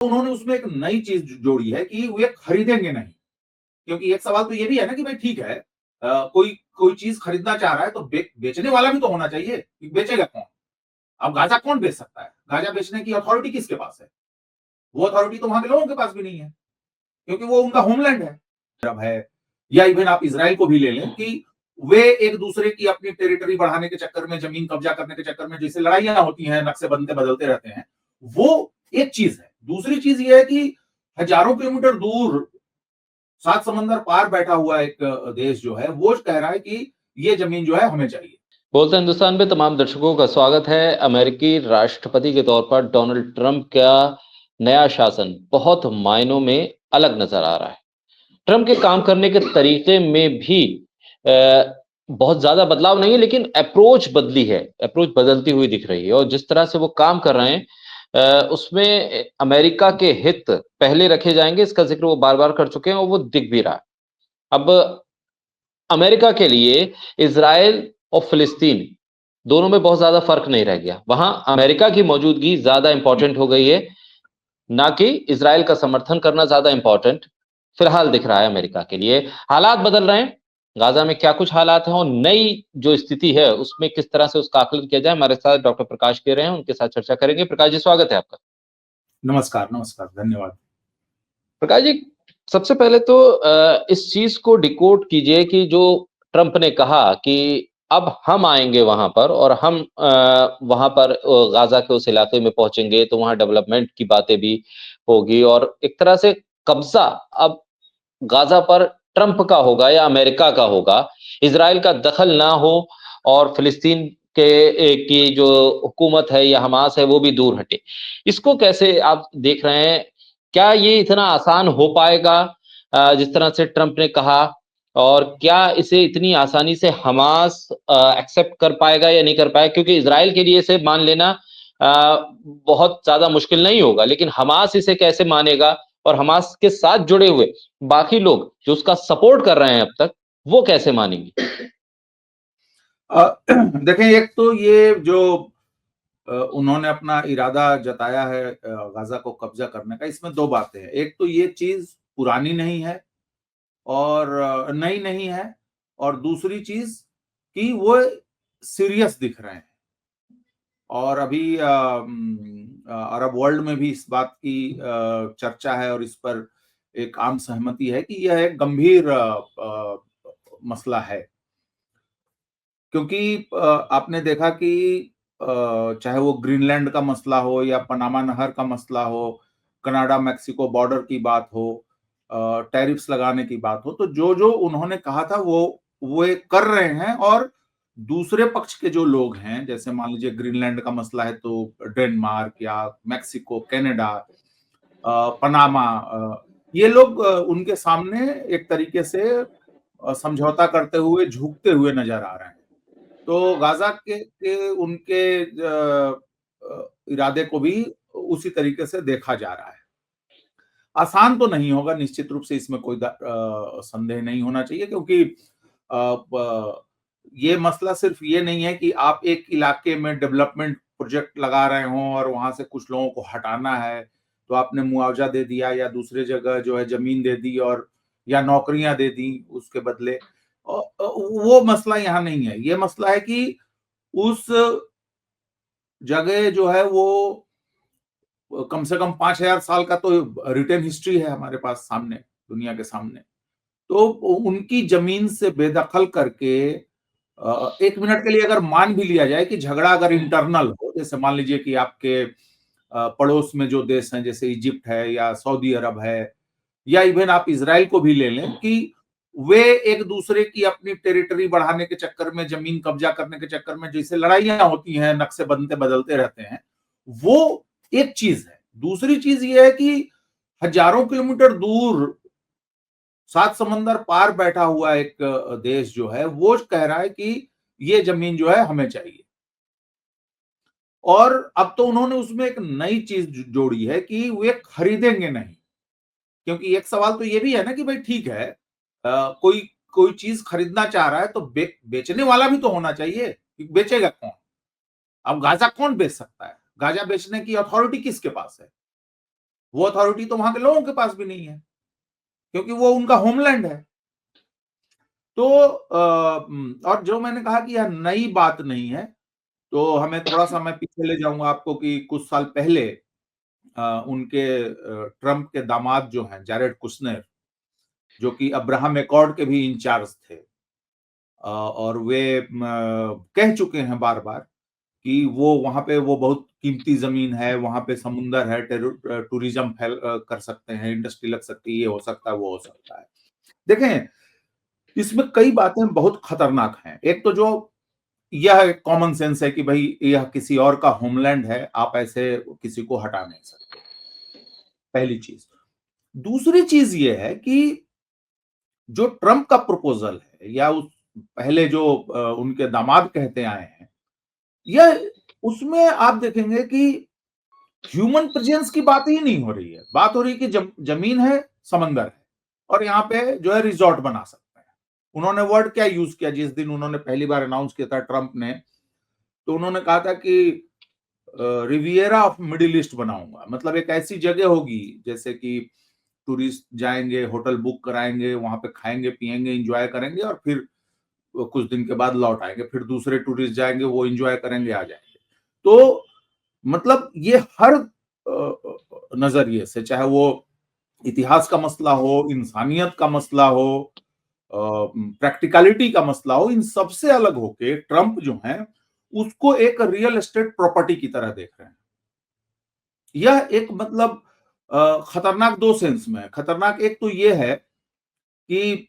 उन्होंने उसमें एक नई चीज जोड़ी है कि वे खरीदेंगे नहीं। क्योंकि एक सवाल तो ये भी है ना कि भाई ठीक है, कोई कोई चीज खरीदना चाह रहा है तो बेचने वाला भी तो होना चाहिए कि बेचेगा कौन। अब गांजा कौन बेच सकता है? गांजा बेचने की अथॉरिटी किसके पास है? वो अथॉरिटी तो वहां के लोगों के पास भी नहीं है, क्योंकि वो उनका होमलैंड है। अब है, या इवन आप इसराइल को भी ले लें कि वे एक दूसरे की अपनी टेरिटरी बढ़ाने के चक्कर में, जमीन कब्जा करने के चक्कर में जैसे लड़ाइयां होती हैं, नक्शे बनते बदलते रहते हैं, वो एक चीज है। दूसरी चीज ये है कि हजारों किलोमीटर दूर, सात समंदर पार बैठा हुआ एक देश जो है वो कह रहा है कि ये जमीन जो है हमें चाहिए। बोलते हिंदुस्तान में तमाम दर्शकों का स्वागत है। अमेरिकी राष्ट्रपति के तौर पर डोनाल्ड ट्रंप का नया शासन बहुत मायनों में अलग नजर आ रहा है। ट्रंप के काम करने के तरीके में भी बहुत ज्यादा बदलाव नहीं है, लेकिन अप्रोच बदली है, अप्रोच बदलती हुई दिख रही है। और जिस तरह से वो काम कर रहे हैं उसमें अमेरिका के हित पहले रखे जाएंगे, इसका जिक्र वो बार बार कर चुके हैं और वो दिख भी रहा है। अब अमेरिका के लिए इजराइल और फिलिस्तीन दोनों में बहुत ज्यादा फर्क नहीं रह गया। वहां अमेरिका की मौजूदगी ज्यादा इंपॉर्टेंट हो गई है, ना कि इजराइल का समर्थन करना ज्यादा इंपॉर्टेंट फिलहाल दिख रहा है अमेरिका के लिए। हालात बदल रहे हैं, गाजा में क्या कुछ हालात हैं और नई जो स्थिति है उसमें किस तरह से उसका आकलन किया जाए। हमारे साथ डॉक्टर प्रकाश के रहे हैं, उनके साथ चर्चा करेंगे। प्रकाश जी, स्वागत है आपका। नमस्कार, नमस्कार, धन्यवाद। प्रकाश जी, सबसे पहले तो इस चीज को डिकोड कीजिए कि जो ट्रंप ने कहा कि अब हम आएंगे वहां पर और हम वहां पर गाजा के उस इलाके में पहुंचेंगे तो वहां डेवलपमेंट की बातें भी होगी और एक तरह से कब्जा अब गाजा पर ट्रंप का होगा या अमेरिका का होगा, इजराइल का दखल ना हो और फिलिस्तीन की जो हुकूमत है या हमास है वो भी दूर हटे। इसको कैसे आप देख रहे हैं? क्या ये इतना आसान हो पाएगा जिस तरह से ट्रंप ने कहा, और क्या इसे इतनी आसानी से हमास एक्सेप्ट कर पाएगा या नहीं कर पाएगा? क्योंकि इजराइल के लिए इसे मान लेना बहुत ज्यादा मुश्किल नहीं होगा, लेकिन हमास इसे कैसे मानेगा और हमास के साथ जुड़े हुए बाकी लोग जो उसका सपोर्ट कर रहे हैं अब तक, वो कैसे मानेंगे? देखें, एक तो ये जो उन्होंने अपना इरादा जताया है गाजा को कब्जा करने का, इसमें दो बातें हैं। एक तो ये चीज पुरानी नहीं है और नई नहीं है, और दूसरी चीज कि वो सीरियस दिख रहे हैं। और अभी अरब वर्ल्ड में भी इस बात की चर्चा है और इस पर एक आम सहमति है कि यह एक गंभीर मसला है। क्योंकि आपने देखा कि चाहे वो ग्रीनलैंड का मसला हो या पनामा नहर का मसला हो, कनाडा मैक्सिको बॉर्डर की बात हो, टैरिफ्स लगाने की बात हो, तो जो जो उन्होंने कहा था वो ये कर रहे हैं। और दूसरे पक्ष के जो लोग हैं, जैसे मान लीजिए ग्रीनलैंड का मसला है तो डेनमार्क या मैक्सिको, कनाडा, पनामा, ये लोग उनके सामने एक तरीके से समझौता करते हुए, झुकते हुए नजर आ रहे हैं। तो गाजा के उनके इरादे को भी उसी तरीके से देखा जा रहा है। आसान तो नहीं होगा, निश्चित रूप से इसमें कोई संदेह नहीं होना चाहिए, क्योंकि ये मसला सिर्फ ये नहीं है कि आप एक इलाके में डेवलपमेंट प्रोजेक्ट लगा रहे हों और वहां से कुछ लोगों को हटाना है, तो आपने मुआवजा दे दिया या दूसरे जगह जो है जमीन दे दी और या नौकरियां दे दी उसके बदले। वो मसला यहाँ नहीं है। ये मसला है कि उस जगह जो है वो कम से कम 5,000 साल का तो रिटेन हिस्ट्री है हमारे पास सामने, दुनिया के सामने। तो उनकी जमीन से बेदखल करके एक मिनट के लिए अगर मान भी लिया जाए कि झगड़ा अगर इंटरनल हो, जैसे मान लीजिए कि आपके पड़ोस में जो देश हैं जैसे इजिप्ट है या सऊदी अरब है, या इवन आप इसराइल को भी ले लें कि वे एक दूसरे की अपनी टेरिटरी बढ़ाने के चक्कर में, जमीन कब्जा करने के चक्कर में जैसे लड़ाइयां होती हैं, नक्शे बनते बदलते रहते हैं, वो एक चीज है। दूसरी चीज ये है कि हजारों किलोमीटर दूर, सात समंदर पार बैठा हुआ एक देश जो है वो कह रहा है कि ये जमीन जो है हमें चाहिए। और अब तो उन्होंने उसमें एक नई चीज जोड़ी है कि वे खरीदेंगे नहीं। क्योंकि एक सवाल तो ये भी है ना कि भाई ठीक है, कोई कोई चीज खरीदना चाह रहा है तो बेचने वाला भी तो होना चाहिए कि बेचेगा कौन। अब गांजा कौन बेच सकता है? गांजा बेचने की अथॉरिटी किसके पास है? वो अथॉरिटी तो वहां के लोगों के पास भी नहीं है, क्योंकि वो उनका होमलैंड है। तो और जो मैंने कहा कि यह नई बात नहीं है, तो हमें थोड़ा-सा मैं पीछे ले जाऊँगा आपको कि कुछ साल पहले उनके ट्रम्प के दामाद जो हैं जैरेड कुशनेर, जो कि अब्राहम एकॉर्ड के भी इंचार्ज थे, और वे कह चुके हैं बार-बार कि वो वहाँ पे वो बहुत कीमती ज़मीन है, वहाँ पे समुंदर है, टूरिज़्म कर सकते हैं, इंडस्ट्री लग सकती है, ये हो सकता है, वो हो सकता है। देखें, इसमें कई बातें बहुत खतरनाक हैं। एक तो जो यह कॉमन सेंस है कि भई यह किसी और का होमलैंड है, आप ऐसे किसी को हटा नहीं सकते, पहली चीज़। दूसरी चीज़ ये है कि जो ट्रम्प का प्रपोज़ल है या उस पहले जो उनके दामाद कहते आए हैं, यह उसमें आप देखेंगे कि ह्यूमन प्रेजेंस की बात ही नहीं हो रही है। बात हो रही है कि जमीन है, समंदर है और यहाँ पे जो है रिज़ॉर्ट बना सकते हैं। उन्होंने वर्ड क्या यूज़ किया जिस दिन उन्होंने पहली बार अनाउंस किया था ट्रम्प ने, तो उन्होंने कहा था कि रिविएरा ऑफ मिडिल ईस्ट बनाऊँगा। मतलब एक ऐसी जगह होगी जैसे कि टूरिस्ट जाएँगे, होटल बुक कराएँगे, वहाँ पे खाएँगे, पिएँगे, एन्जॉय करेंगे और फिर कुछ दिन के बाद लौट आएँगे। फिर दूसरे टूरिस्ट जाएँगे, वो एन्जॉय करेंगे, आ जाएँगे। तो मतलब ये हर नज़रिए से, चाहे वो इतिहास का मसला हो, इंसानियत का मसला हो, प्रैक्टिकलिटी का मसला हो, इन सबसे अलग होके ट्रम्प जो हैं, उसको एक रियल एस्टेट प्रॉपर्टी की तरह देख रहे हैं। यह एक मतलब खतरनाक 2 सेंस में है। खतरनाक एक तो ये है कि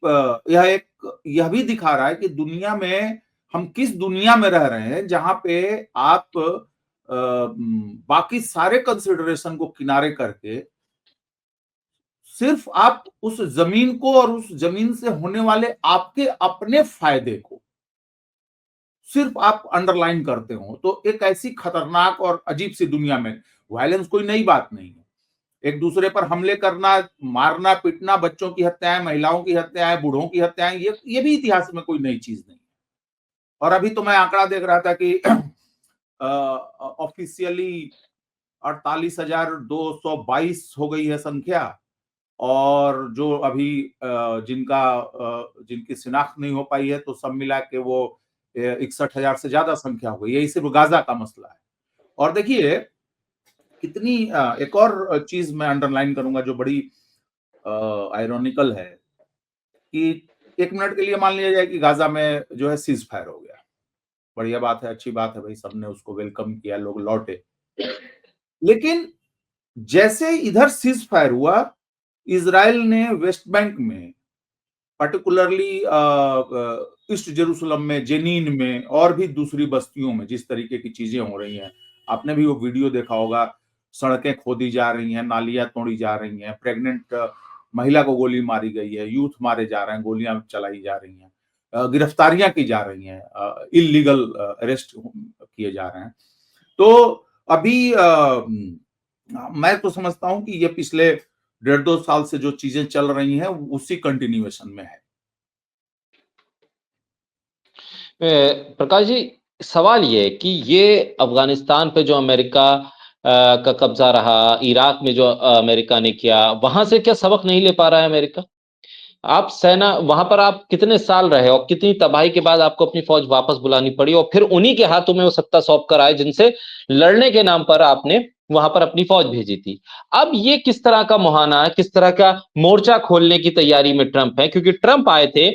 यह भी दिखा रहा है कि दुनिया में हम किस दुनिया में रह रहे हैं, जहाँ पे आप बाकी सारे कंसिडरेशन को किनारे करके सिर्फ आप उस ज़मीन को और उस ज़मीन से होने वाले आपके अपने फ़ायदे को सिर्फ आप अंडरलाइन करते हो, तो एक ऐसी खतरनाक और अजीब-सी दुनिया में वायलेंस कोई नई बात नहीं है। एक दूसरे पर हमले करना, मारना, पीटना, बच्चों की हत्याएँ, महिलाओं की हत्याएँ, बूढ़ों की हत्याएँ, ये भी इतिहास में कोई नई चीज़ नहीं है। और अभी तो मैं आंकड़ा देख रहा था कि ऑफिशियली 48,222 हो गई है संख्या और जो अभी जिनकी शिनाख्त नहीं हो पाई है, तो सब मिला के वो 61,000 से ज़्यादा संख्या हो गई। यही सिर्फ गाज़ा का मसला है। और देखिए कितनी एक और चीज़ मैं अंडरलाइन करूँगा जो बड़ी आयरॉनिकल है कि 1 मिनट के लिए मान लिया जाए कि गाज़ा में जो है सीज़ फायर हो गया। बढ़िया बात है, अच्छी बात है, भई सबने उसको वेलकम किया, लोग लौटे। लेकिन जैसे इधर सीज़ फायर हुआ, इज़राइल ने वेस्ट बैंक में पार्टिकुलरली ईस्ट जेरूशलम में, जेनीन में और भी दूसरी बस्तियों में जिस तरीके की चीज़ें हो रही हैं, आपने भी वो वीडियो देखा होगा, सड़कें खोदी जा रही हैं, नालियाँ तोड़ी जा रही हैं, प्रेग्नेंट महिला को गोली मारी गई है, यूथ मारे जा रहे हैं, गोलियाँ चलाई जा रही हैं, गिरफ्तारियाँ की जा रही हैं, इल्लीगल अरेस्ट किए जा रहे हैं। तो अभी मैं तो समझता हूँ कि ये पिछले डेढ़ 2 साल से जो चीज़ें चल रही हैं, उसी कंटिन्यूएशन में है। प्रकाश जी, सवाल ये है कि ये अफ़गानिस्तान पे जो अमेरिका का कब्ज़ा रहा, इराक में जो अमेरिका ने किया, वहाँ से क्या सबक नहीं ले पा रहा है अमेरिका? आप सेना वहाँ पर आप कितने साल रहे और कितनी तबाही के बाद आपको अपनी फ़ौज वापस बुलानी पड़ी और फिर उन्हीं के हाथों में वो सत्ता सौंप कर आए जिनसे लड़ने के नाम पर आपने वहाँ पर अपनी फ़ौज भेजी थी। अब ये किस तरह का मुहाना है, किस तरह का मोर्चा खोलने की तैयारी में ट्रम्प है? क्योंकि ट्रम्प आए थे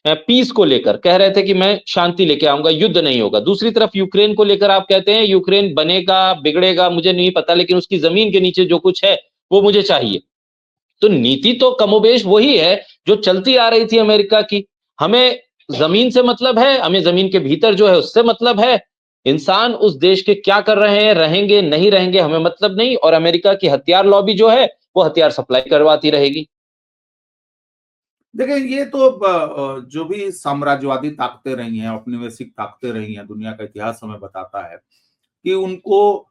पीस को लेकर, कह रहे थे कि मैं शांति लेके आऊँगा, युद्ध नहीं होगा। दूसरी तरफ यूक्रेन को लेकर आप कहते हैं यूक्रेन बनेगा, बिगड़ेगा मुझे नहीं पता लेकिन उसकी ज़मीन के नीचे जो कुछ है, वो मुझे चाहिए। तो नीति तो कमोबेश वही है जो चलती आ रही थी अमेरिका की। हमें ज़मीन से मतलब है, हमें ज़मीन के भीतर जो है उससे मतलब है। इंसान उस देश के क्या कर रहे हैं, रहेंगे, नहीं रहेंगे हमें मतलब नहीं और अमेरिका की हथियार लॉबी जो है, वो हथियार सप्लाई करवाती रहेगी। देखिए, ये तो जो भी साम्राज्यवादी ताकतें रही हैं, औपनिवेशिक ताकतें रही हैं, दुनिया का इतिहास हमें बताता है कि उनको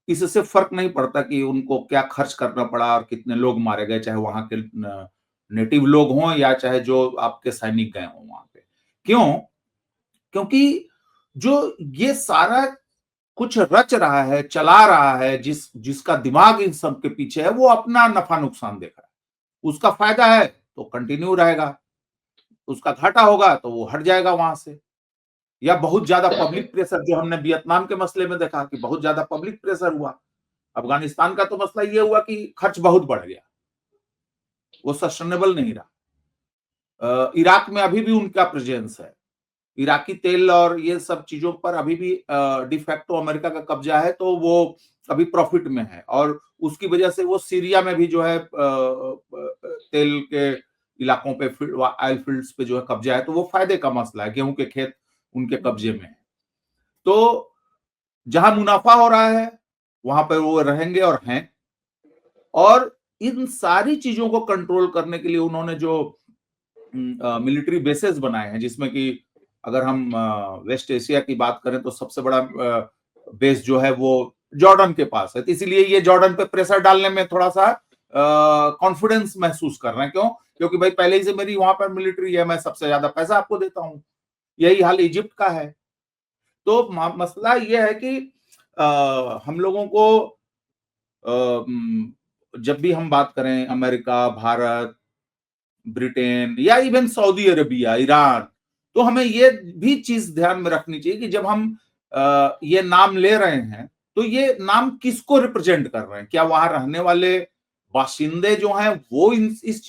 इससे फ़र्क नहीं पड़ता कि उनको क्या खर्च करना पड़ा और कितने लोग मारे गए, चाहे वहाँ के नेटिव लोग हों या चाहे जो आपके सैनिक गए हों वहाँ पे। क्यों? क्योंकि जो ये सारा कुछ रच रहा है, चला रहा है, जिसका दिमाग इन सब के पीछे है, वो अपना नफा नुकसान देख रहा है। उसका फायदा है तो कंटिन्यू रहेगा, उसका घाटा होगा तो वो हट जाएगा वहां से। या बहुत ज्यादा पब्लिक प्रेशर, जो हमने वियतनाम के मसले में देखा कि बहुत ज्यादा पब्लिक प्रेशर हुआ। अफगानिस्तान का तो मसला ये हुआ कि खर्च बहुत बढ़ गया, वो सस्टेनेबल नहीं रहा। इराक में अभी भी उनका प्रेजेंस है, इराकी तेल और ये सब चीजों पर अभी भी डिफैक्टो अमेरिका का कब्जा है, तो वो अभी प्रॉफिट में है। और उसकी वजह से वो सीरिया में भी जो है तेल के इलाकों पे, ऑयल फील्ड्स पे जो है कब्जा है, तो वो फायदे का मसला है। गेहूं के खेत उनके कब्जे में है, तो जहां मुनाफा हो रहा है वहां पर वो रहेंगे और हैं। और इन सारी चीजों को कंट्रोल करने के लिए उन्होंने जो मिलिट्री बेसेस बनाए हैं, जिसमें कि अगर हम वेस्ट एशिया की बात करें तो सबसे बड़ा बेस जो है वो जॉर्डन के पास है। तो इसीलिए ये जॉर्डन पे प्रेशर डालने में थोड़ा सा कॉन्फिडेंस महसूस कर रहे हैं। क्यों? क्योंकि भाई पहले ही से मेरी वहां पर मिलिट्री है, मैं सबसे ज्यादा पैसा आपको देता हूं। यही हाल इजिप्ट का है। तो मसला ये है कि हम लोगों को जब भी हम बात करें अमेरिका, भारत, ब्रिटेन या इवन सऊदी अरबिया, ईरान, तो हमें ये भी चीज ध्यान में रखनी चाहिए कि जब हम ये नाम ले रहे हैं तो ये नाम किसको रिप्रेजेंट कर रहे हैं। क्या वहां रहने वाले बाशिंदे जो हैं वो इस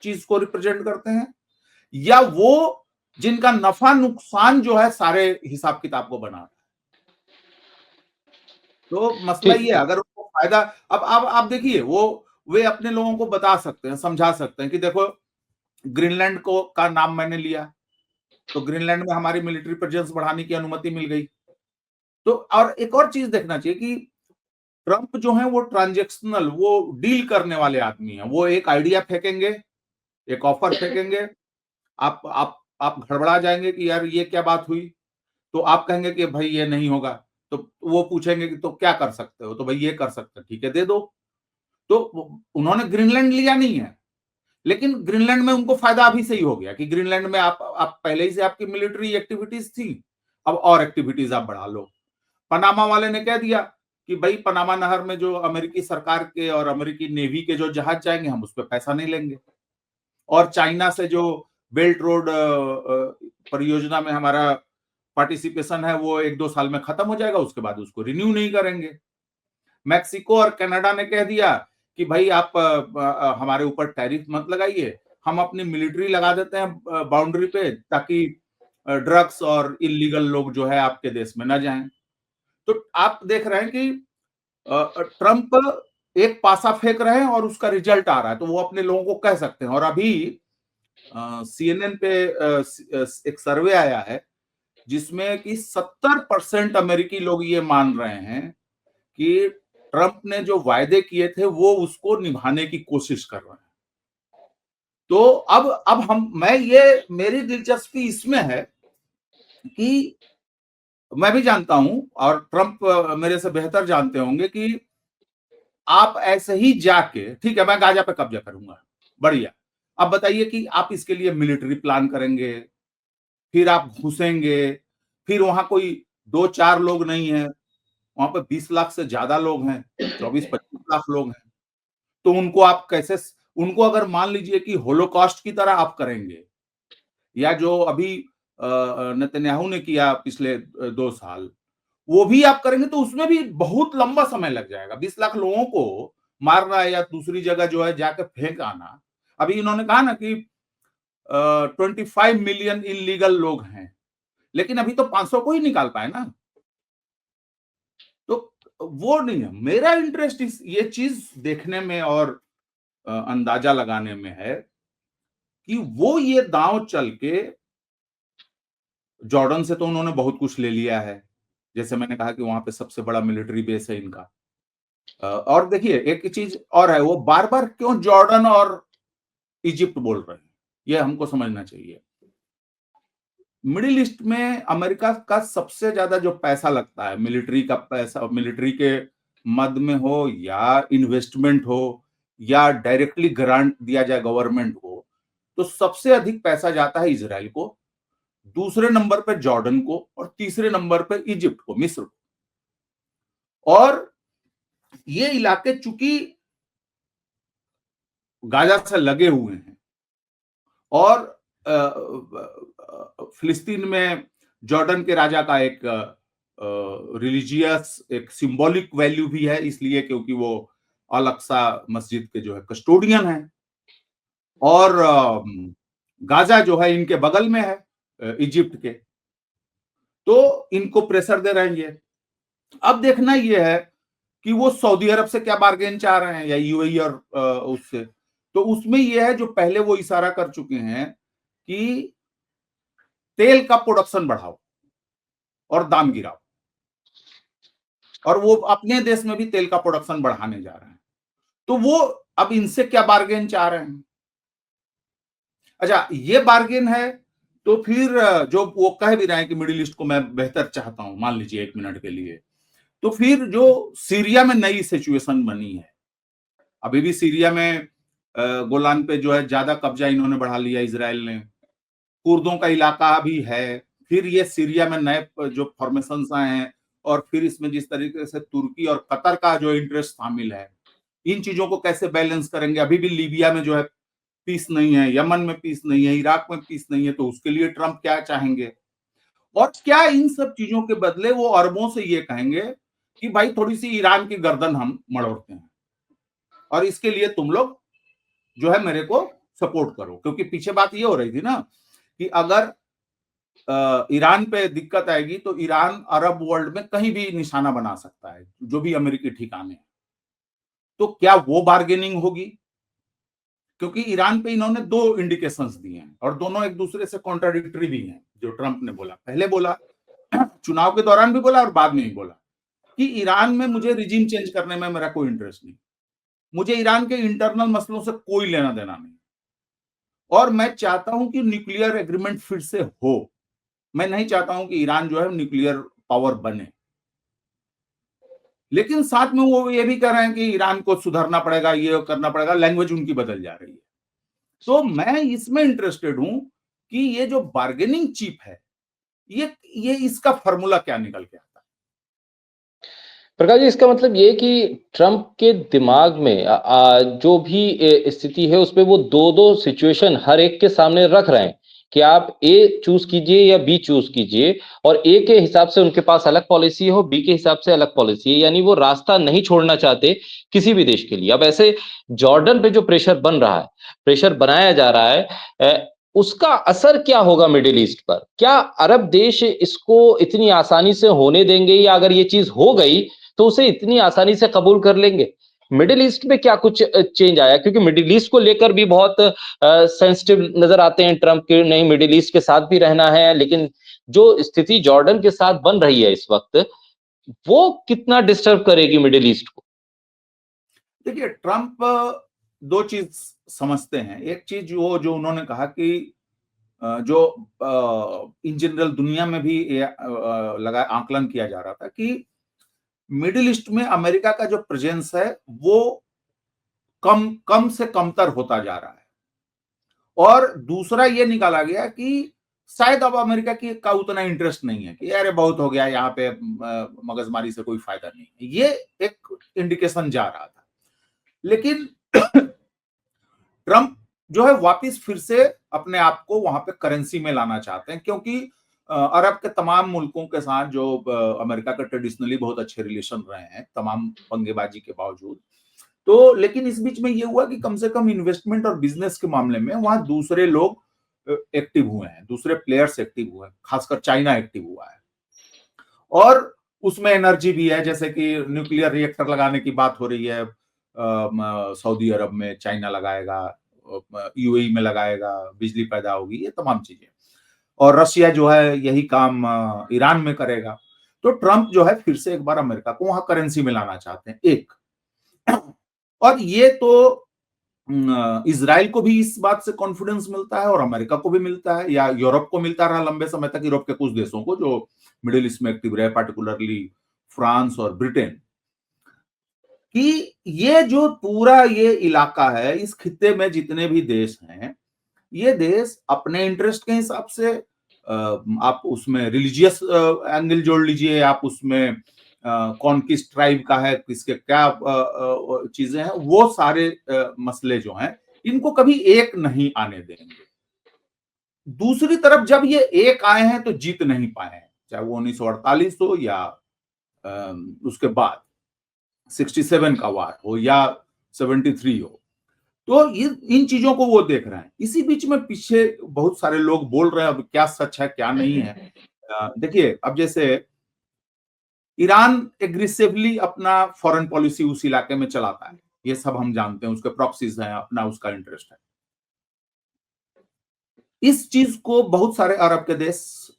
चीज को रिप्रेजेंट करते हैं, या वो जिनका नफा नुकसान जो है सारे हिसाब किताब को बना रहा है। तो मसला ठीक ये है, अगर उनको फायदा, अब आप देखिए, वो वे अपने लोगों को बता सकते हैं, समझा सकते हैं कि देखो ग्रीनलैंड को का नाम मैंने लिया, तो ग्रीनलैंड में हमारी मिलिट्री प्रेजेंस बढ़ाने की अनुमति मिल गई। तो और एक और चीज देखना चाहिए कि ट्रंप जो है वो ट्रांजैक्शनल, वो डील करने वाले आदमी हैं। वो एक आइडिया फेंकेंगे, एक ऑफर फेंकेंगे, आप गड़बड़ा जाएंगे कि यार ये क्या बात हुई, तो आप कहेंगे कि भाई ये नहीं होगा। तो वो पूछेंगे कि तो क्या कर सकते हो, तो भाई ये कर सकते हैं, ठीक है दे दो। तो उन्होंने ग्रीनलैंड लिया नहीं है, लेकिन ग्रीनलैंड में उनको फायदा अभी से ही हो गया कि ग्रीनलैंड में आप पहले ही से आपकी मिलिट्री एक्टिविटीज थी, अब और एक्टिविटीज आप बढ़ा लो। पनामा वाले ने कह दिया कि भाई पनामा नहर में जो अमेरिकी सरकार के और अमेरिकी नेवी के जो जहाज जाएंगे हम उस पर पैसा नहीं लेंगे। और चाइना से जो बेल्ट रोड परियोजना में हमारा पार्टिसिपेशन है वो 1-2 साल में खत्म हो जाएगा, उसके बाद उसको रिन्यू नहीं करेंगे। मैक्सिको और कनाडा ने कह दिया कि भाई आप हमारे ऊपर टैरिफ मत लगाइए, हम अपनी मिलिट्री लगा देते हैं बाउंड्री पे, ताकि ड्रग्स और इलीगल लोग जो है आपके देश में न जाएं। तो आप देख रहे हैं कि ट्रंप एक पासा फेंक रहे हैं और उसका रिजल्ट आ रहा है, तो वो अपने लोगों को कह सकते हैं। और अभी CNN पे एक सर्वे आया है जिसमें कि 70% अमेरिकी लोग ये मान रहे हैं कि ट्रंप ने जो वायदे किए थे वो उसको निभाने की कोशिश कर रहे हैं। तो अब मैं ये, मेरी दिलचस्पी इसमें है कि मैं भी जानता हूं और ट्रंप मेरे से बेहतर जानते होंगे कि आप ऐसे ही जाके, ठीक है मैं गाजा पे कब्जा करूंगा, बढ़िया, अब बताइए कि आप इसके लिए मिलिट्री प्लान करेंगे, फिर आप घुसेंगे, फिर वहां कोई 2-4 लोग नहीं है, वहां पे 20 लाख से ज्यादा लोग हैं, 24-25 लाख लोग हैं। तो उनको आप कैसे, उनको अगर मान लीजिए कि होलोकॉस्ट की तरह आप करेंगे, या जो अभी नेतन्याहू ने किया पिछले 2 साल, वो भी आप करेंगे, तो उसमें भी बहुत लंबा समय लग जाएगा। 20 लाख लोगों को मारना या दूसरी जगह जो है जाकर फेंक आना। अभी इन्होंने कहा ना कि 25 मिलियन इलीगल लोग हैं, लेकिन अभी तो 500 को ही निकाल पाए ना। तो वो नहीं है मेरा इंटरेस्ट, इस ये चीज देखने में और अंदाजा लगाने में है कि वो ये दांव चल के, जॉर्डन से तो उन्होंने बहुत कुछ ले लिया है, जैसे मैंने कहा कि वहां पे सबसे बड़ा मिलिट्री बेस है इनका। और देखिए एक चीज और है, वो बार बार क्यों जॉर्डन और इजिप्ट बोल रहे हैं, ये हमको समझना चाहिए। मिडिल ईस्ट में अमेरिका का सबसे ज्यादा जो पैसा लगता है, मिलिट्री का पैसा, मिलिट्री के मद में हो या इन्वेस्टमेंट हो या डायरेक्टली ग्रांट दिया जाए गवर्नमेंट को, तो सबसे अधिक पैसा जाता है इजराइल को, दूसरे नंबर पे जॉर्डन को और तीसरे नंबर पे इजिप्ट को, मिस्र को। और ये इलाके चूंकि गाजा से लगे हुए हैं और फिलिस्तीन में जॉर्डन के राजा का एक रिलीजियस एक सिंबॉलिक वैल्यू भी है, इसलिए क्योंकि वो अल अक्सा मस्जिद के जो है कस्टोडियन है, और गाजा जो है इनके बगल में है इजिप्ट के, तो इनको प्रेशर दे रहे हैं ये। अब देखना ये है कि वो सऊदी अरब से क्या बार्गेन चाह रहे हैं या यूएई और उससे। तो उसमें ये है, जो पहले वो इशारा कर चुके हैं कि तेल का प्रोडक्शन बढ़ाओ और दाम गिराओ, और वो अपने देश में भी तेल का प्रोडक्शन बढ़ाने जा रहे हैं। तो वो अब इनसे क्या बार्गेन चाह रहे हैं? अच्छा, ये बार्गेन है तो फिर जो वो कह भी रहे हैं कि मिडिल ईस्ट को मैं बेहतर चाहता हूं, मान लीजिए 1 मिनट के लिए, तो फिर जो सीरिया में नई सिचुएशन बनी है, अभी भी सीरिया में गोलान पे जो है ज्यादा कब्जा इन्होंने बढ़ा लिया इजराइल ने, कुर्दों का इलाका भी है, फिर ये सीरिया में नए जो फॉर्मेशंस आए हैं, और फिर इसमें जिस तरीके से तुर्की और कतर का जो इंटरेस्ट शामिल है, इन चीजों को कैसे बैलेंस करेंगे? अभी भी लीबिया में जो है पीस नहीं है, यमन में पीस नहीं है, इराक में पीस नहीं है, तो उसके लिए ट्रंप क्या चाहेंगे? और क्या इन सब चीजों के बदले वो अरबों से ये कहेंगे कि भाई थोड़ी सी ईरान की गर्दन हम मड़ोड़ते हैं और इसके लिए तुम लोग जो है मेरे को सपोर्ट करो? क्योंकि पीछे बात ये हो रही थी ना कि अगर ईरान पे दिक्कत आएगी तो ईरान अरब वर्ल्ड में कहीं भी निशाना बना सकता है, जो भी अमेरिकी ठिकाने हैं। तो क्या वो बार्गेनिंग होगी? क्योंकि ईरान पे इन्होंने 2 इंडिकेशंस दिए हैं और दोनों एक दूसरे से कॉन्ट्राडिक्टरी भी हैं। जो ट्रंप ने बोला, पहले बोला चुनाव के दौरान भी बोला और बाद में ही बोला कि ईरान में मुझे रिजीम चेंज करने में मेरा कोई इंटरेस्ट नहीं, मुझे ईरान के इंटरनल मसलों से कोई लेना देना नहीं, और मैं चाहता हूं कि न्यूक्लियर एग्रीमेंट फिर से हो। मैं नहीं चाहता हूं कि ईरान जो है न्यूक्लियर पावर बने। लेकिन साथ में वो ये भी कह रहे हैं कि ईरान को सुधरना पड़ेगा, ये करना पड़ेगा, लैंग्वेज उनकी बदल जा रही है। तो मैं इसमें इंटरेस्टेड हूं कि ये जो बार्गेनिंग चिप है, ये इसका फॉर्मूला क्या निकल के आता है? प्रकाश जी, इसका मतलब ये कि ट्रंप के दिमाग में जो भी स्थिति है उसमें वो दो सिचुएशन हर एक के सामने रख रहे हैं कि आप ए चूज कीजिए या बी चूज कीजिए, और ए के हिसाब से उनके पास अलग पॉलिसी हो, बी के हिसाब से अलग पॉलिसी है, यानी वो रास्ता नहीं छोड़ना चाहते किसी भी देश के लिए। अब ऐसे जॉर्डन पे जो प्रेशर बन रहा है, प्रेशर बनाया जा रहा है, उसका असर क्या होगा मिडिल ईस्ट पर? क्या अरब देश इसको इतनी आसानी से होने देंगे, या अगर ये चीज हो गई तो उसे इतनी आसानी से कबूल कर लेंगे? मिडिल ईस्ट में क्या कुछ चेंज आया? क्योंकि मिडिल ईस्ट को लेकर भी बहुत सेंसिटिव नजर आते हैं ट्रंप के, नहीं मिडिल ईस्ट के साथ भी रहना है, लेकिन जो स्थिति जॉर्डन के साथ बन रही है इस वक्त, वो कितना डिस्टर्ब करेगी मिडिल ईस्ट को? देखिए, ट्रंप 2 चीज समझते हैं। एक चीज वो जो उन्होंने कहा कि जो इन जनरल दुनिया में भी लगा आकलन किया जा रहा था कि मिडिल ईस्ट में अमेरिका का जो प्रेजेंस है वो कम कम से कमतर होता जा रहा है, और दूसरा ये निकाला गया कि शायद अब अमेरिका की का उतना इंटरेस्ट नहीं है कि अरे बहुत हो गया यहाँ पे, मगजमारी से कोई फायदा नहीं है, ये एक इंडिकेशन जा रहा था। लेकिन ट्रंप जो है वापिस फिर से अपने आप को वहां पे करेंसी में लाना चाहते हैं, क्योंकि अरब के तमाम मुल्कों के साथ जो अमेरिका के ट्रेडिशनली बहुत अच्छे रिलेशन रहे हैं, तमाम पंगेबाजी के बावजूद। तो लेकिन इस बीच में ये हुआ कि कम से कम इन्वेस्टमेंट और बिजनेस के मामले में वहां दूसरे लोग एक्टिव हुए हैं, दूसरे प्लेयर्स एक्टिव हुए हैं, खासकर चाइना एक्टिव हुआ है, और उसमें एनर्जी भी है, जैसे कि न्यूक्लियर रिएक्टर लगाने की बात हो रही है, सऊदी अरब में चाइना लगाएगा, यूएई में लगाएगा, बिजली पैदा होगी, ये तमाम चीजें, और रशिया जो है यही काम ईरान में करेगा। तो ट्रंप जो है फिर से एक बार अमेरिका को वहां करेंसी में लाना चाहते हैं, एक। और ये तो इजराइल को भी इस बात से कॉन्फिडेंस मिलता है और अमेरिका को भी मिलता है, या यूरोप को मिलता रहा लंबे समय तक, यूरोप के कुछ देशों को जो मिडिल ईस्ट में एक्टिव रहे, पार्टिकुलरली फ्रांस और ब्रिटेन, कि ये जो पूरा ये इलाका है, इस खित्ते में जितने भी देश हैं, ये देश अपने इंटरेस्ट के हिसाब से, आप उसमें रिलीजियस एंगल जोड़ लीजिए, आप उसमें कौन किस ट्राइब का है, किसके क्या चीजें हैं, वो सारे मसले जो हैं इनको कभी एक नहीं आने देंगे। दूसरी तरफ जब ये एक आए हैं तो जीत नहीं पाए हैं, चाहे वो 1948 हो या उसके बाद 67 का वार हो या 73 हो, तो इन चीजों को वो देख रहे हैं। इसी बीच में पीछे बहुत सारे लोग बोल रहे हैं, अब क्या सच है क्या नहीं है। देखिए, अब जैसे ईरान एग्रेसिवली अपना फॉरेन पॉलिसी उस इलाके में चलाता है, ये सब हम जानते हैं, उसके प्रॉक्सीज हैं, अपना उसका इंटरेस्ट है। इस चीज को बहुत सारे अरब के देश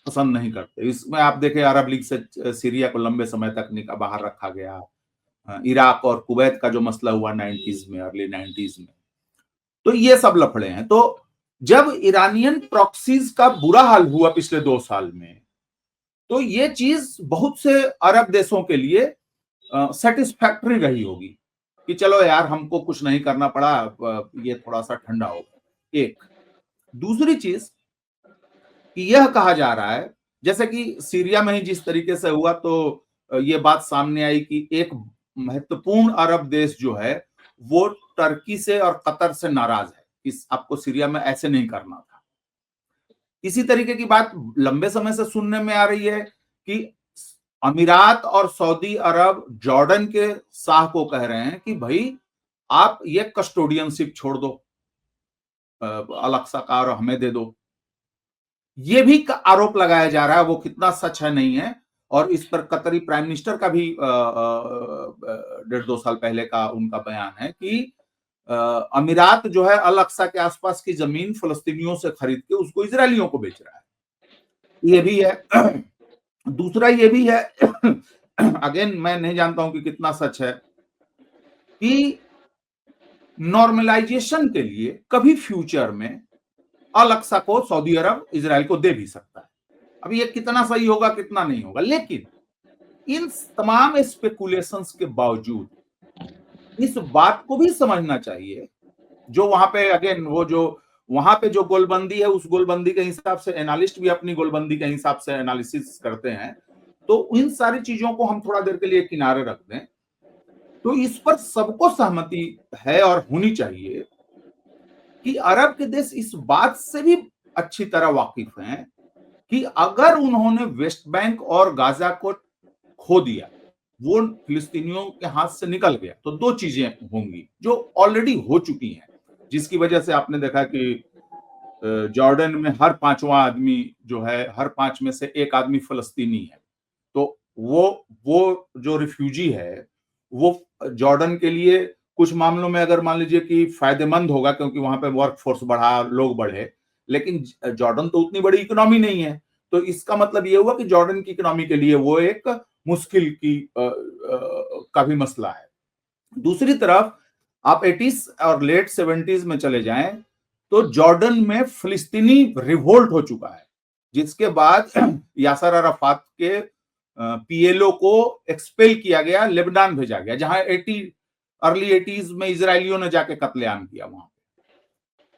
पसंद नहीं करते। इसमें आप देखें, अरब लीग से सीरिया को लंबे समय तक बाहर रखा गया, इराक और कुवैत का जो मसला हुआ 90s में, अर्ली 90s में, तो ये सब लफड़े हैं। तो जब ईरानियन प्रॉक्सीज का बुरा हाल हुआ पिछले 2 साल में, तो ये चीज बहुत से अरब देशों के लिए सेटिस्फैक्टरी रही होगी कि चलो यार, हमको कुछ नहीं करना पड़ा, ये थोड़ा सा ठंडा हो गया। एक दूसरी चीज कि यह कहा जा रहा है, जैसे कि सीरिया में ही जिस तरीके से हुआ, तो ये बात सामने आई कि एक महत्वपूर्ण अरब देश जो है वो टर्की से और कतर से नाराज है, इस आपको सीरिया में ऐसे नहीं करना था। इसी तरीके की बात लंबे समय से सुनने में आ रही है कि अमीरात और सऊदी अरब जॉर्डन के शाह को कह रहे हैं कि भाई आप ये कस्टोडियनशिप छोड़ दो, अल-अक्सा का, और हमें दे दो। ये भी आरोप लगाया जा रहा है, वो कितना सच है नहीं है। और इस पर कतरी प्राइम मिनिस्टर का भी 1.5-2 साल पहले का उनका बयान है कि अमीरात जो है अल-अक्सा के आसपास की जमीन फलस्तीनियों से खरीद के उसको इजरायलियों को बेच रहा है। ये भी है। दूसरा ये भी है, अगेन मैं नहीं जानता हूं कि कितना सच है, कि नॉर्मलाइजेशन के लिए कभी फ्यूचर में अल-अक्सा को सऊदी अरब इजराइल को दे भी सकता है। अब ये कितना सही होगा कितना नहीं होगा, लेकिन इन तमाम स्पेकुलेशंस के बावजूद इस बात को भी समझना चाहिए, जो वहां पे अगेन वो जो वहां पे जो गोलबंदी है, उस गोलबंदी के हिसाब से एनालिस्ट भी अपनी गोलबंदी के हिसाब से एनालिसिस करते हैं। तो इन सारी चीजों को हम थोड़ा देर के लिए किनारे रख दें, तो इस पर सबको सहमति है और होनी चाहिए कि अरब के देश इस बात से भी अच्छी तरह वाकिफ हैं कि अगर उन्होंने वेस्ट बैंक और गाजा को खो दिया, वो फिलिस्तीनियों के हाथ से निकल गया, तो 2 चीजें होंगी जो ऑलरेडी हो चुकी हैं, जिसकी वजह से आपने देखा कि जॉर्डन में हर 5वां आदमी जो है, हर 5 में से 1 आदमी फलस्तीनी है। तो वो जो रिफ्यूजी है, वो जॉर्डन के लिए कुछ मामलों में अगर मान लीजिए कि फायदेमंद होगा, क्योंकि वहां पे वर्क फोर्स बढ़ा, लोग बढ़े, लेकिन जॉर्डन तो उतनी बड़ी इकोनॉमी नहीं है। तो इसका मतलब ये हुआ कि जॉर्डन की इकोनॉमी के लिए वो एक मुश्किल की का भी मसला है। दूसरी तरफ आप 80s और लेट 70s में चले जाएं, तो जॉर्डन में फिलिस्तीनी रिवोल्ट हो चुका है, जिसके बाद यासर अराफात के पीएलओ को एक्सपेल किया गया, लेबनान भेजा गया, जहां अर्ली 80s में इजरायलियों ने जाके कत्लेआम किया वहां पे।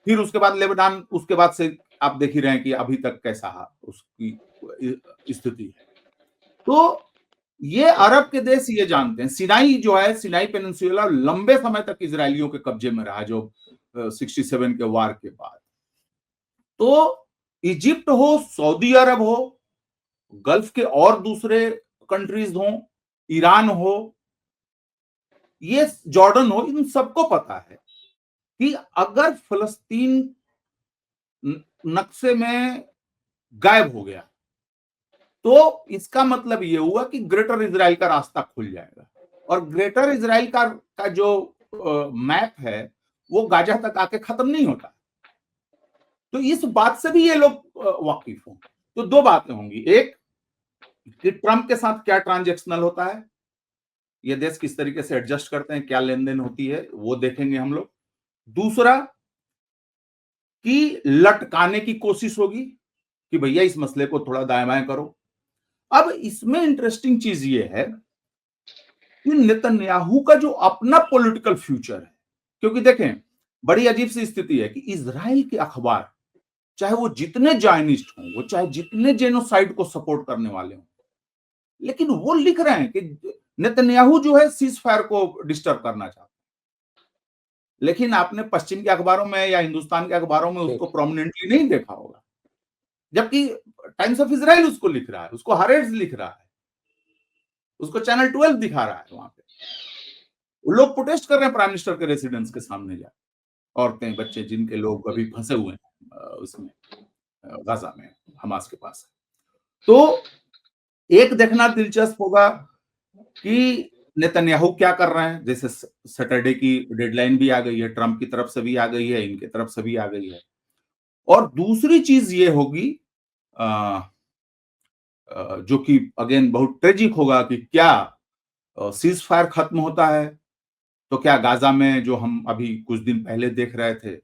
फिर उसके बाद लेबनान, उसके बाद से आप देख ही रहे हैं कि अभी तक कैसा उसकी स्थिति है। तो ये अरब के देश ये जानते हैं, सिनाई जो है, सिनाई पेनिनसुला लंबे समय तक इजरायलियों के कब्जे में रहा, जो 67 के वार के बाद। तो इजिप्ट हो, सऊदी अरब हो, गल्फ के और दूसरे कंट्रीज हो, ईरान हो, ये जॉर्डन हो, इन सबको पता है कि अगर फलस्तीन नक्शे में गायब हो गया, तो इसका मतलब ये हुआ कि ग्रेटर इजराइल का रास्ता खुल जाएगा। और ग्रेटर इजराइल का जो मैप है, वो गाजा तक आके खत्म नहीं होता। तो इस बात से भी ये लोग वाकिफ हों। तो 2 बातें होंगी, एक कि ट्रंप के साथ क्या ट्रांजैक्शनल होता है, ये देश किस तरीके से एडजस्ट करते हैं, क्या लेन देन होती है, वो देखेंगे हम लोग। दूसरा कि लटकाने की कोशिश होगी कि भैया इस मसले को थोड़ा दाएं बाएं करो। अब इसमें इंटरेस्टिंग चीज ये है कि नेतन्याहू का जो अपना पॉलिटिकल फ्यूचर है, क्योंकि देखें बड़ी अजीब सी स्थिति है कि इजराइल के अखबार, चाहे वो जितने जायनिस्ट हों, वो चाहे जितने जेनोसाइड को सपोर्ट करने वाले हों, लेकिन वो लिख रहे हैं कि नेतन्याहू जो है सीज फायर को डिस्टर्ब करना चाहते हैं। लेकिन आपने पश्चिम के अखबारों में या हिंदुस्तान के अखबारों में उसको प्रोमिनेंटली नहीं देखा होगा, जबकि टाइम्स ऑफ इजराइल उसको लिख रहा है, उसको हरेट्ज लिख रहा है, उसको चैनल 12 दिखा रहा है। वहां पे वो लोग प्रोटेस्ट कर रहे हैं प्राइम मिनिस्टर के रेसिडेंस के सामने जाकर, औरतें बच्चे जिनके लोग अभी फंसे हुए हैं उसमें गाजा में हमास के पास। तो एक देखना दिलचस्प होगा कि नेतन्याहू क्या कर रहे हैं। जैसे सैटरडे की डेडलाइन भी आ गई है, ट्रंप की तरफ से भी आ गई है, इनके तरफ से भी आ गई है। और दूसरी चीज ये होगी जो कि अगेन बहुत ट्रेजिक होगा कि क्या सीज फायर खत्म होता है तो क्या गाजा में जो हम अभी कुछ दिन पहले देख रहे थे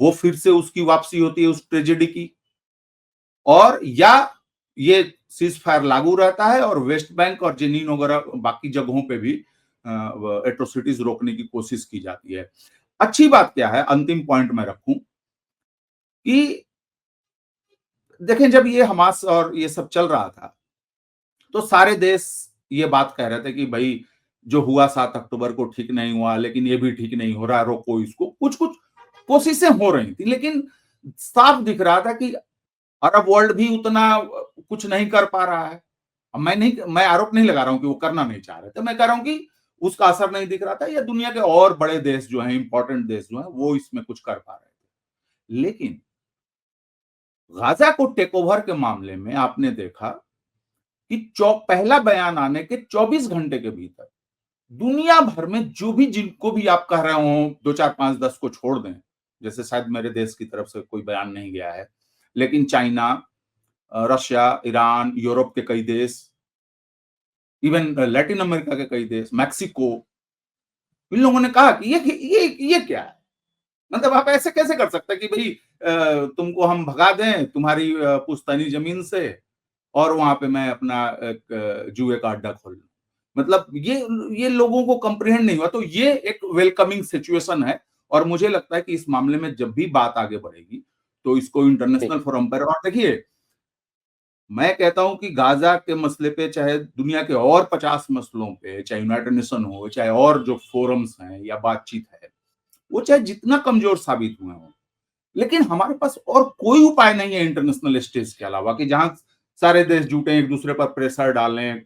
वो फिर से उसकी वापसी होती है उस ट्रेजेडी की, और या ये सीज फायर लागू रहता है और वेस्ट बैंक और जेनिन वगैरह बाकी जगहों पे भी एट्रोसिटीज रोकने की कोशिश की जाती है। अच्छी बात क्या है, अंतिम पॉइंट में रखूं कि देखें, जब ये हमास और ये सब चल रहा था तो सारे देश ये बात कह रहे थे कि भाई जो हुआ 7 अक्टूबर को ठीक नहीं हुआ, लेकिन ये भी ठीक नहीं हो रहा, रोको इसको। कुछ कुछ कोशिशें हो रही थी, लेकिन साफ दिख रहा था कि अरब वर्ल्ड भी उतना कुछ नहीं कर पा रहा है। मैं आरोप नहीं लगा रहा हूं कि वो करना नहीं चाह रहे थे, मैं कह रहा हूं कि उसका असर नहीं दिख रहा था, या दुनिया के और बड़े देश जो हैं, इंपॉर्टेंट देश जो हैं, वो इसमें कुछ कर पा रहे थे। लेकिन गाजा को टेक ओवर के मामले में आपने देखा कि पहला बयान आने के 24 घंटे के भीतर दुनिया भर में जो भी, जिनको भी आप कह रहे हो 2 4 5 10 को छोड़ दें, जैसे शायद मेरे देश की तरफ से कोई बयान नहीं गया है, लेकिन चाइना, रशिया, ईरान, यूरोप के कई देश, इवन लैटिन अमेरिका के कई देश, मैक्सिको, इन लोगों ने कहा कि ये क्या है। मतलब आप ऐसे कैसे कर सकते हैं कि भाई तुमको हम भगा दें तुम्हारी पुश्तैनी जमीन से और वहां पे मैं अपना एक जुए का अड्डा खोल लूं। मतलब ये लोगों को कंप्रिहेंड नहीं हुआ। तो ये एक वेलकमिंग सिचुएशन है, और मुझे लगता है कि इस मामले में जब भी बात आगे बढ़ेगी तो इसको इंटरनेशनल फोरम पर, और देखिए मैं कहता हूं कि गाजा के मसले पे, चाहे दुनिया के और 50 मसलों पे, चाहे यूनाइटेड नेशन हो, चाहे और जो फोरम्स हैं या बातचीत है, वो चाहे जितना कमजोर साबित हुए हों, लेकिन हमारे पास और कोई उपाय नहीं है इंटरनेशनल स्टेज के अलावा कि जहां सारे देश जुटे एक दूसरे पर प्रेशर डालें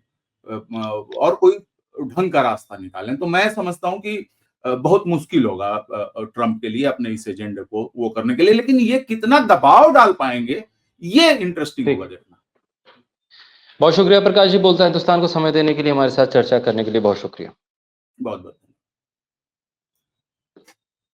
और कोई ढंग का रास्ता निकालें। तो मैं समझता हूं कि बहुत मुश्किल होगा ट्रंप के लिए अपने इस एजेंडे को वो करने के लिए, लेकिन ये कितना दबाव डाल पाएंगे ये इंटरेस्टिंग होगा देखना। बहुत शुक्रिया प्रकाश जी, बोलता है हिंदुस्तान को समय देने के लिए, हमारे साथ चर्चा करने के लिए बहुत शुक्रिया। बहुत बहुत